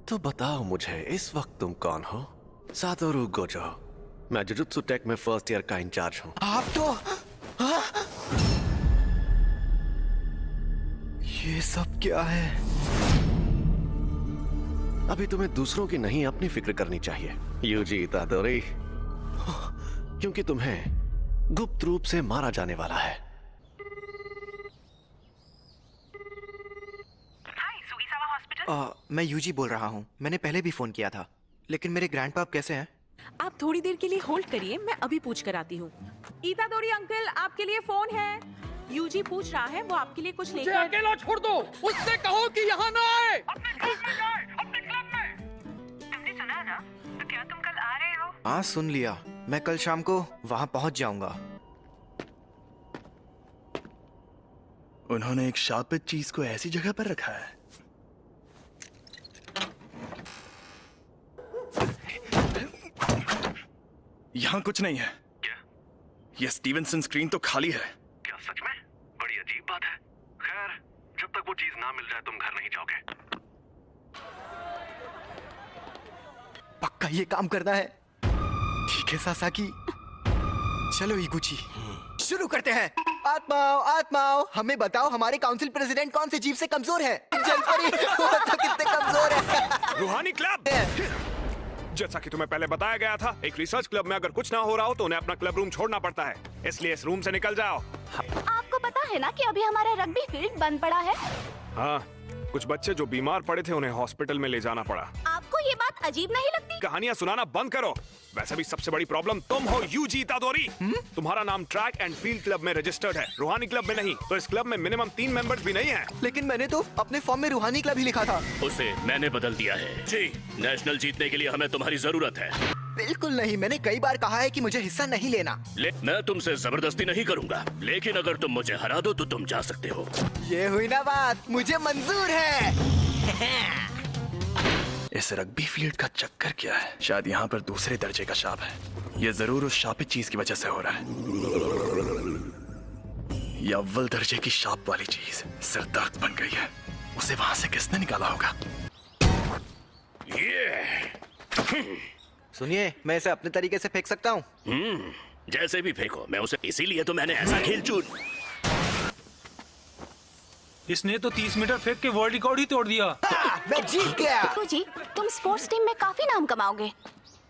तो बताओ मुझे, इस वक्त तुम कौन हो? Satoru Gojo. मैं जुजुत्सु टेक में फर्स्ट ईयर का इंचार्ज हूँ। आप तो ये सब क्या है? अभी तुम्हें दूसरों की नहीं, अपनी फिक्र करनी चाहिए यूजी इतादोरी, क्योंकि तुम्हें गुप्त रूप से मारा जाने वाला है। मैं यूजी बोल रहा हूँ। मैंने पहले भी फोन किया था, लेकिन मेरे ग्रैंडपाप कैसे हैं? आप थोड़ी देर के लिए होल्ड करिए, मैं अभी पूछ कर आती हूँ। इतादोरी अंकल, आपके लिए फोन है। यूजी पूछ रहा है, वो आपके लिए कुछ लेकर। अकेला छोड़ दो, उससे कहो कि यहाँ ना आए। अपने क्लब में जाए, अपने क्लब में। तुमने सुना ना? तो क्या तुम कल आ रहे हो? हाँ, सुन लिया। मैं कल शाम को वहाँ पहुँच जाऊंगा। उन्होंने एक शापित चीज को ऐसी जगह पर रखा है। यहाँ कुछ नहीं है। क्या? ये स्टीवनसन स्क्रीन तो खाली है। क्या सच में? बड़ी अजीब बात है। खैर, जब तक वो चीज ना मिल जाए तुम घर नहीं जाओगे। पक्का ये काम करना है। ठीक है सासाकी, चलो इगुची, शुरू करते हैं। आत्माओं आत्माओं, हमें बताओ हमारे काउंसिल प्रेसिडेंट कौन से जीव से कमजोर है? जलपरी वो तो कितने कमजोर है। रूहानी क्लब। जैसा कि तुम्हें पहले बताया गया था, एक रिसर्च क्लब में अगर कुछ ना हो रहा हो तो उन्हें अपना क्लब रूम छोड़ना पड़ता है, इसलिए इस रूम से निकल जाओ। आपको पता है ना कि अभी हमारा रग्बी फील्ड बंद पड़ा है। हाँ, कुछ बच्चे जो बीमार पड़े थे उन्हें हॉस्पिटल में ले जाना पड़ा। आपको ये बात अजीब नहीं लगती? कहानियां सुनाना बंद करो। वैसे भी सबसे बड़ी प्रॉब्लम तुम हो यूजी इतादोरी। तुम्हारा नाम ट्रैक एंड फील्ड क्लब में रजिस्टर्ड है, रूहानी क्लब में नहीं। तो इस क्लब में मिनिमम 3 मेंबर्स भी नहीं हैं। लेकिन मैंने तो अपने फॉर्म में रूहानी क्लब ही लिखा था। उसे मैंने बदल दिया है। जी, नेशनल जीतने के लिए हमें तुम्हारी जरूरत है। बिल्कुल नहीं, मैंने कई बार कहा है कि मुझे हिस्सा नहीं लेना। मैं तुमसे जबरदस्ती नहीं करूंगा, लेकिन अगर तुम मुझे हरा दो तो तुम जा सकते हो। ये हुई ना बात, मुझे मंजूर है। इस रग्बी फील्ड का चक्कर क्या है? शायद यहाँ पर दूसरे दर्जे का शाप है। ये जरूर उस शापित चीज की वजह से हो रहा है। ये अव्वल दर्जे की शाप वाली चीज सिरदर्द बन गई है। उसे वहां से किसने निकाला होगा? सुनिए, मैं इसे अपने तरीके से फेंक सकता हूँ। जैसे भी फेंको, मैं उसे इसीलिए तो मैंने ऐसा खेल चुन। इसने तो 30 मीटर फेंक के वर्ल्ड रिकॉर्ड ही तोड़ दिया। मैं जीत गया। जी, तुम स्पोर्ट्स टीम में काफी नाम कमाओगे।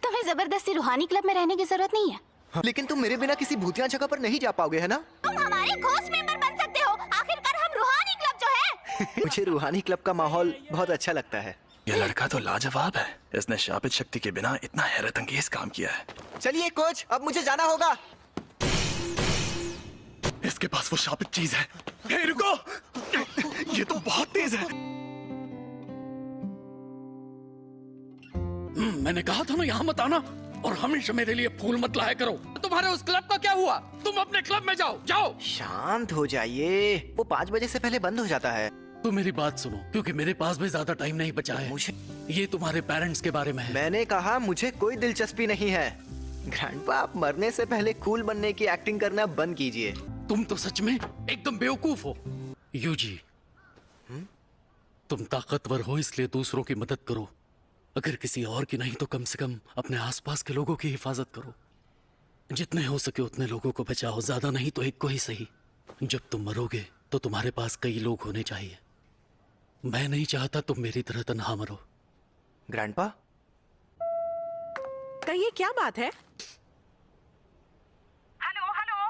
तुम्हें जबरदस्ती रूहानी क्लब में रहने की जरूरत नहीं है। लेकिन तुम मेरे बिना किसी भूतिया जगह पर नहीं जा पाओगे, है ना? तुम हमारे घोस्ट मेंबर बन सकते हो। आखिरकार हम रूहानी क्लब जो है। मुझे रूहानी क्लब का माहौल बहुत अच्छा लगता है। ये लड़का तो लाजवाब है। इसने शापित शक्ति के बिना इतना हैरत अंगेज काम किया है। चलिए कोच, अब मुझे जाना होगा। इसके पास वो शापित चीज है। हे रुको, ये तो बहुत तेज है। मैंने कहा था ना यहाँ मत आना, और हमेशा मेरे लिए फूल मत लाया करो। तुम्हारे उस क्लब का क्या हुआ? तुम अपने क्लब में जाओ, जाओ। शांत हो जाइए, वो 5 बजे से पहले बंद हो जाता है। तो मेरी बात सुनो, क्योंकि मेरे पास भी ज्यादा टाइम नहीं बचा है। मुझे ये तुम्हारे पेरेंट्स के बारे में है। मैंने कहा मुझे कोई दिलचस्पी नहीं है। ग्रैंडपा, आप मरने से पहले कूल बनने की एक्टिंग करना बंद कीजिए। तुम तो सच में एकदम बेवकूफ हो। यूजी, तुम ताकतवर हो इसलिए दूसरों की मदद करो। अगर किसी और की नहीं तो कम से कम अपने आसपास के लोगों की हिफाजत करो। जितने हो सके उतने लोगों को बचाओ, ज्यादा नहीं तो एक को ही सही। जब तुम मरोगे तो तुम्हारे पास कई लोग होने चाहिए। मैं नहीं चाहता तुम मेरी तरह तन्हा मरो। ग्रैंडपा, कहिए, क्या बात है? Hello hello.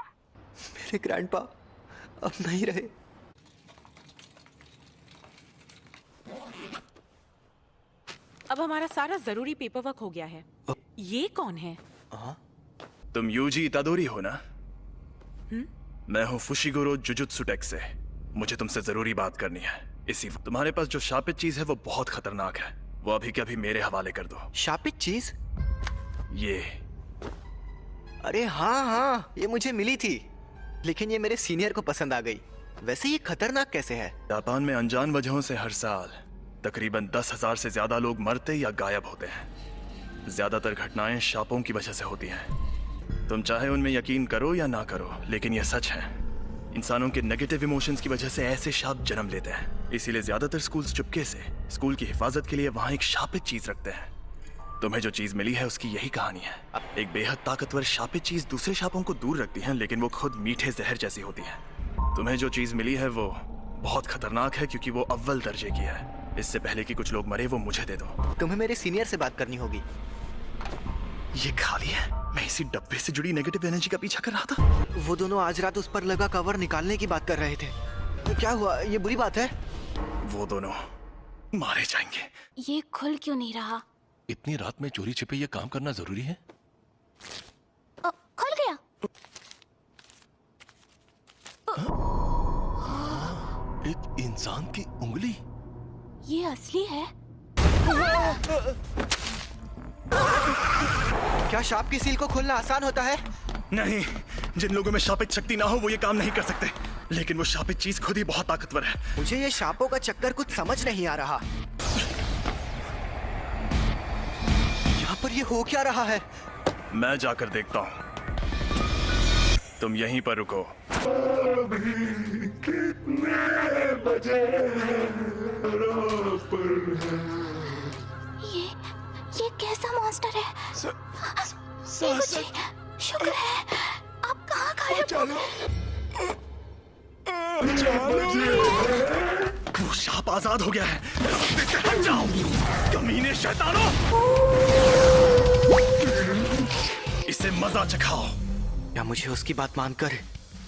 मेरे ग्रैंडपा अब नहीं रहे। अब हमारा सारा जरूरी पेपर वर्क हो गया है। ये कौन है? तुम यूजी इतादोरी हो ना? मैं हूँ फुशिगोरो जुजुत्सु टेक से। मुझे तुमसे जरूरी बात करनी है। इसी तुम्हारे पास जो शापित चीज है वो बहुत खतरनाक है। वो अभी के अभी मेरे हवाले कर दो। शापित चीज? ये अरे हाँ हाँ, ये मुझे मिली थी, लेकिन ये मेरे सीनियर को पसंद आ गई। वैसे ये खतरनाक कैसे है? जापान में अनजान वजहों से हर साल तकरीबन 10,000 से ज्यादा लोग मरते या गायब होते हैं। ज्यादातर घटनाएं शापों की वजह से होती हैं। तुम चाहे उनमें यकीन करो या ना करो, लेकिन ये सच है। इंसानों के नेगेटिव इमोशंस की वजह से ऐसे शाप जन्म लेते हैं। इसीलिए ज्यादातर स्कूल्स चुपके से स्कूल की हिफाजत के लिए वहाँ एक शापित चीज रखते हैं। तुम्हें जो चीज मिली है उसकी यही कहानी है। एक बेहद ताकतवर शापित चीज दूसरे शापों को दूर रखती है, लेकिन वो खुद मीठे जहर जैसी होती है। तुम्हें जो चीज मिली है वो बहुत खतरनाक है, क्योंकि वो अव्वल दर्जे की है। इससे पहले कि कुछ लोग मरे, वो मुझे दे दो। तुम्हें मेरे सीनियर से बात करनी होगी। ये खाली है। मैं इसी डब्बे से जुड़ी नेगेटिव एनर्जी का पीछा कर रहा था। वो दोनों आज रात उस पर लगा कवर निकालने की बात कर रहे थे। क्या हुआ? ये बुरी बात है? वो दोनों मारे जाएंगे। ये खुल क्यों नहीं रहा? इतनी रात में चोरी छिपे ये काम करना जरूरी है? खुल गया। एक इंसान की उंगली। ये असली है? क्या शाप की सील को खोलना आसान होता है? नहीं, जिन लोगों में शापित शक्ति ना हो वो ये काम नहीं कर सकते। लेकिन वो शापित चीज खुद ही बहुत ताकतवर है। मुझे ये शापों का चक्कर कुछ समझ नहीं आ रहा। यहाँ पर ये हो क्या रहा है? मैं जाकर देखता हूँ। तुम यहीं पर रुको। ये कैसा मॉन्स्टर है? जी, शुक्र है आप कहाँ गायब हो? वो शाप आजाद हो गया है। रास्ते से हट जाओ, कमीने शैतानों। इसे मजा चखाओ। क्या मुझे उसकी बात मानकर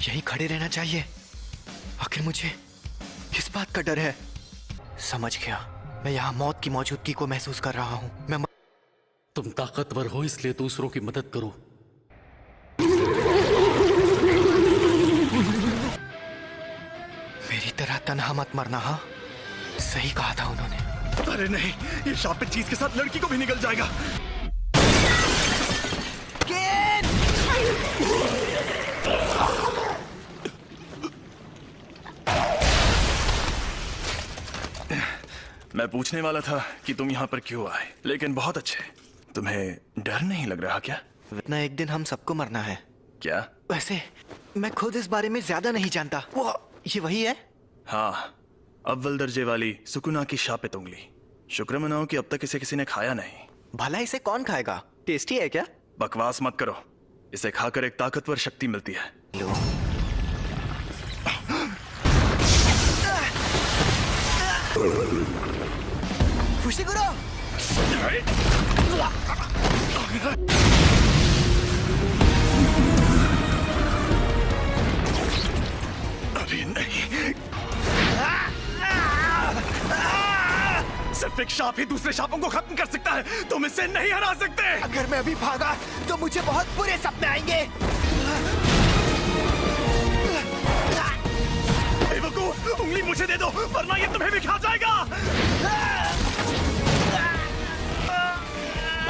यहीं खड़े रहना चाहिए? आखिर मुझे किस बात का डर है? समझ गया। मैं यहाँ मौत की मौजूदगी को महसूस कर रहा हूँ। तुम ताकतवर हो इसलिए दूसरों की मदद करो। मेरी तरह तन्हा मत मरना। हाँ, सही कहा था उन्होंने। अरे नहीं, ये शापित चीज के साथ लड़की को भी निकल जाएगा। मैं पूछने वाला था कि तुम यहाँ पर क्यों आए, लेकिन बहुत अच्छे। तुम्हें डर नहीं लग रहा क्या? इतना एक दिन हम सबको मरना है। क्या? वैसे मैं खुद इस बारे में ज्यादा नहीं जानता। वो ये वही है? हाँ, अव्वल दर्जे वाली सुकुना की शापित उंगली। शुक्र मनाओ कि अब तक इसे किसी ने खाया नहीं। भला इसे कौन खाएगा? टेस्टी है क्या? बकवास मत करो। इसे खाकर एक ताकतवर शक्ति मिलती है। लो। फुशिगुरो! अभी नहीं। सिर्फ एक शाप ही दूसरे शापों को खत्म कर सकता है। तुम इसे नहीं हरा सकते। अगर मैं अभी भागा तो मुझे बहुत बुरे सपने आएंगे। बेवकूफ, उंगली मुझे दे दो वरना ये तुम्हें भी खा जाएगा।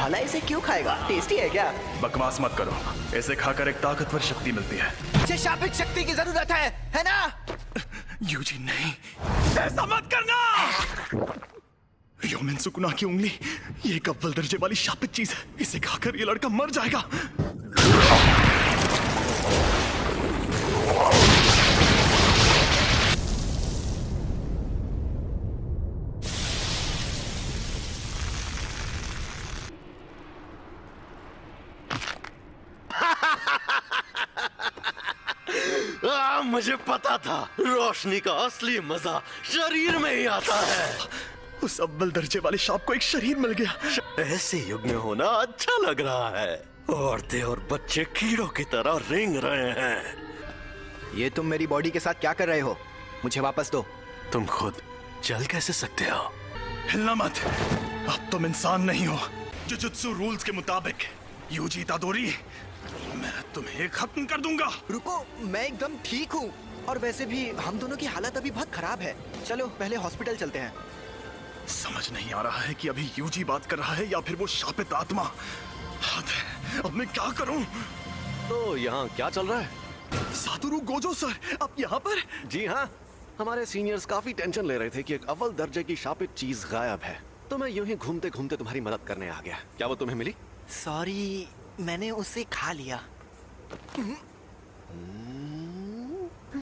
भला इसे क्यों खाएगा? टेस्टी है क्या? बकवास मत करो। इसे खाकर एक ताकतवर शक्ति मिलती है। मुझे शापित शक्ति की जरूरत है ना? यूजी नहीं, ऐसा मत करना। योमिन सुकुना की उंगली, ये एक अव्वल दर्जे वाली शापित चीज है। इसे खाकर ये लड़का मर जाएगा। मुझे पता था रोशनी का असली मजा शरीर में ही आता है। उस अव्वल दर्जे वाले शाप को एक शरीर मिल गया। ऐसे युग में होना अच्छा लग रहा है। औरतें और बच्चे कीड़ों की तरह रेंग रहे हैं। ये तुम मेरी बॉडी के साथ क्या कर रहे हो? मुझे वापस दो। तुम खुद चल कैसे सकते हो? हिलना मत। अब तुम इंसान नहीं हो। जुजुत्सु रूल्स के मुताबिक यूजी इतादोरी, मैं तुम्हें खत्म कर दूंगा। रुको, मैं एकदम ठीक हूँ। और वैसे भी हम दोनों की हालत अभी बहुत खराब है। चलो पहले हॉस्पिटल चलते हैं। समझ नहीं आ रहा है कि अभी यूजी बात कर रहा है या फिर वो शापित आत्मा। हद है, अब मैं क्या करूं? तो यहाँ क्या चल रहा है? सातोरु गोजो सर, आप यहाँ पर? जी हाँ, हमारे सीनियर्स काफी टेंशन ले रहे थे कि एक अव्वल दर्जे की शापित चीज गायब है। तो मैं यूं ही घूमते घूमते तुम्हारी मदद करने आ गया। क्या वो तुम्हें मिली? सॉरी, मैंने उसे खा लिया।